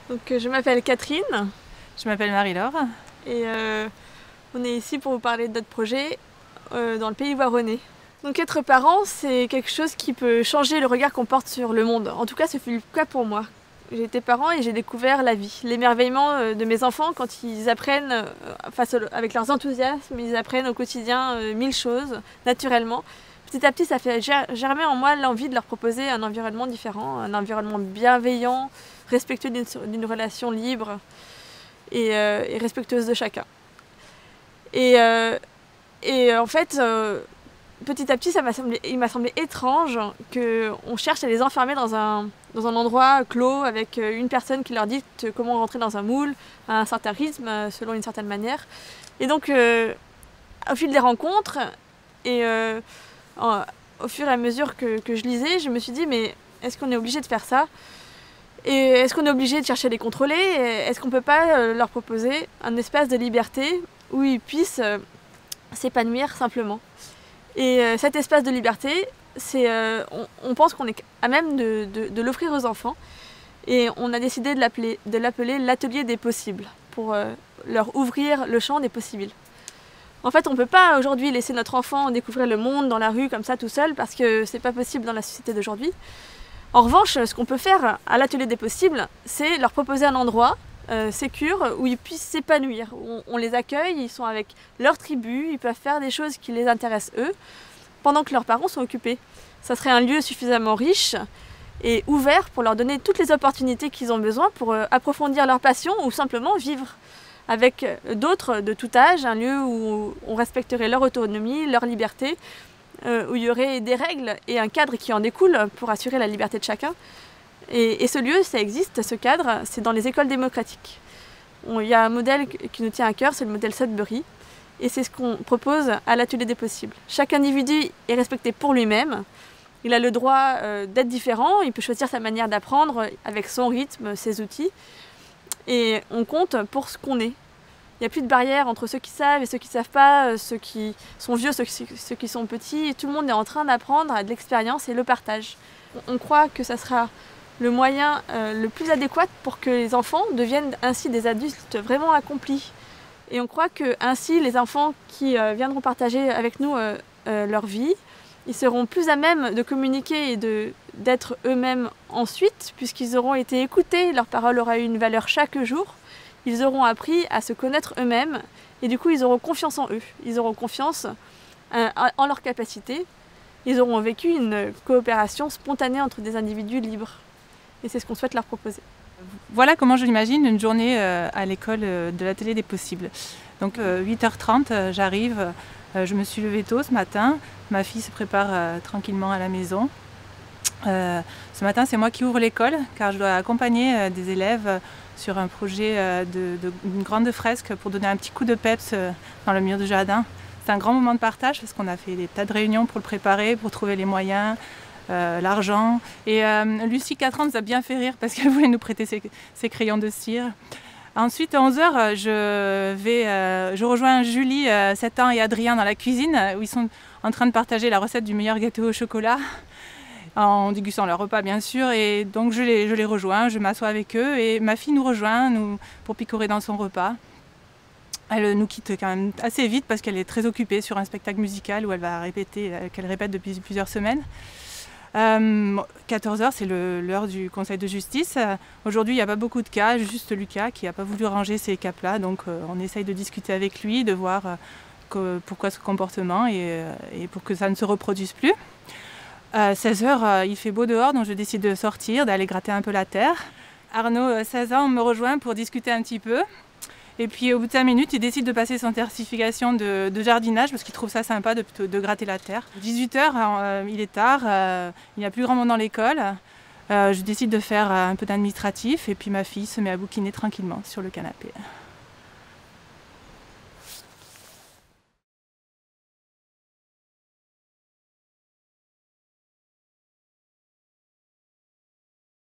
Je m'appelle Catherine Je m'appelle Marie-Laure. et on est ici pour vous parler de notre projet dans le pays voironnais. Donc être parent, c'est quelque chose qui peut changer le regard qu'on porte sur le monde. En tout cas, ce fut le cas pour moi. J'ai été parent et j'ai découvert la vie, l'émerveillement de mes enfants quand ils apprennent, avec leurs enthousiasmes, ils apprennent au quotidien mille choses, naturellement. Petit à petit, ça fait germer en moi l'envie de leur proposer un environnement différent, un environnement bienveillant, respectueux d'une relation libre et respectueuse de chacun. Et en fait, petit à petit, il m'a semblé étrange qu'on cherche à les enfermer dans un endroit clos avec une personne qui leur dicte comment rentrer dans un moule, à un certain rythme, selon une certaine manière. Et donc, au fil des rencontres et au fur et à mesure que je lisais, je me suis dit, mais est-ce qu'on est obligé de faire ça? Et est-ce qu'on est obligé de chercher à les contrôler? Est-ce qu'on ne peut pas leur proposer un espace de liberté où ils puissent s'épanouir simplement? Et cet espace de liberté, on pense qu'on est à même de l'offrir aux enfants. Et on a décidé de l'appeler l'atelier des possibles, pour leur ouvrir le champ des possibles. En fait, on ne peut pas aujourd'hui laisser notre enfant découvrir le monde dans la rue comme ça tout seul, parce que c'est pas possible dans la société d'aujourd'hui. En revanche, ce qu'on peut faire à l'atelier des possibles, c'est leur proposer un endroit sécure où ils puissent s'épanouir. On les accueille, ils sont avec leur tribu, ils peuvent faire des choses qui les intéressent eux, pendant que leurs parents sont occupés. Ça serait un lieu suffisamment riche et ouvert pour leur donner toutes les opportunités qu'ils ont besoin pour approfondir leur passion ou simplement vivre avec d'autres de tout âge, un lieu où on respecterait leur autonomie, leur liberté, où il y aurait des règles et un cadre qui en découle pour assurer la liberté de chacun. Et ce lieu, ça existe, ce cadre, c'est dans les écoles démocratiques. Il y a un modèle qui nous tient à cœur, c'est le modèle Sudbury, et c'est ce qu'on propose à l'atelier des possibles. Chaque individu est respecté pour lui-même, il a le droit d'être différent, il peut choisir sa manière d'apprendre avec son rythme, ses outils, et on compte pour ce qu'on est. Il n'y a plus de barrière entre ceux qui savent et ceux qui ne savent pas, ceux qui sont vieux, ceux qui sont petits. Tout le monde est en train d'apprendre à de l'expérience et le partage. On croit que ça sera le moyen le plus adéquat pour que les enfants deviennent ainsi des adultes vraiment accomplis. Et on croit que ainsi les enfants qui viendront partager avec nous leur vie, ils seront plus à même de communiquer et d'être eux-mêmes ensuite, puisqu'ils auront été écoutés, leur parole aura eu une valeur chaque jour. Ils auront appris à se connaître eux-mêmes et du coup ils auront confiance en eux, ils auront confiance en leurs capacités, ils auront vécu une coopération spontanée entre des individus libres et c'est ce qu'on souhaite leur proposer. Voilà comment je l'imagine une journée à l'école de l'atelier des possibles. Donc 8h30 j'arrive, je me suis levée tôt ce matin, ma fille se prépare tranquillement à la maison. Ce matin c'est moi qui ouvre l'école car je dois accompagner des élèves sur un projet d'une grande fresque pour donner un petit coup de peps dans le mur du jardin. C'est un grand moment de partage parce qu'on a fait des tas de réunions pour le préparer, pour trouver les moyens, l'argent. Et Lucie, 4 ans, nous a bien fait rire parce qu'elle voulait nous prêter ses crayons de cire. Ensuite, à 11h, je rejoins Julie, 7 ans, et Adrien dans la cuisine où ils sont en train de partager la recette du meilleur gâteau au chocolat, en dégustant leur repas bien sûr, et donc je les rejoins, je m'assois avec eux et ma fille nous rejoint pour picorer dans son repas. Elle nous quitte quand même assez vite parce qu'elle est très occupée sur un spectacle musical où elle va répéter, qu'elle répète depuis plusieurs semaines. 14h, c'est l'heure du conseil de justice. Aujourd'hui, il n'y a pas beaucoup de cas, juste Lucas qui n'a pas voulu ranger ces cas-là, donc on essaye de discuter avec lui, de voir pourquoi ce comportement et pour que ça ne se reproduise plus. 16h, il fait beau dehors, donc je décide de sortir, d'aller gratter un peu la terre. Arnaud, 16 ans, me rejoint pour discuter un petit peu. Et puis au bout de 5 minutes, il décide de passer son certification de jardinage parce qu'il trouve ça sympa de gratter la terre. 18h, il est tard, il n'y a plus grand monde dans l'école. Je décide de faire un peu d'administratif et puis ma fille se met à bouquiner tranquillement sur le canapé.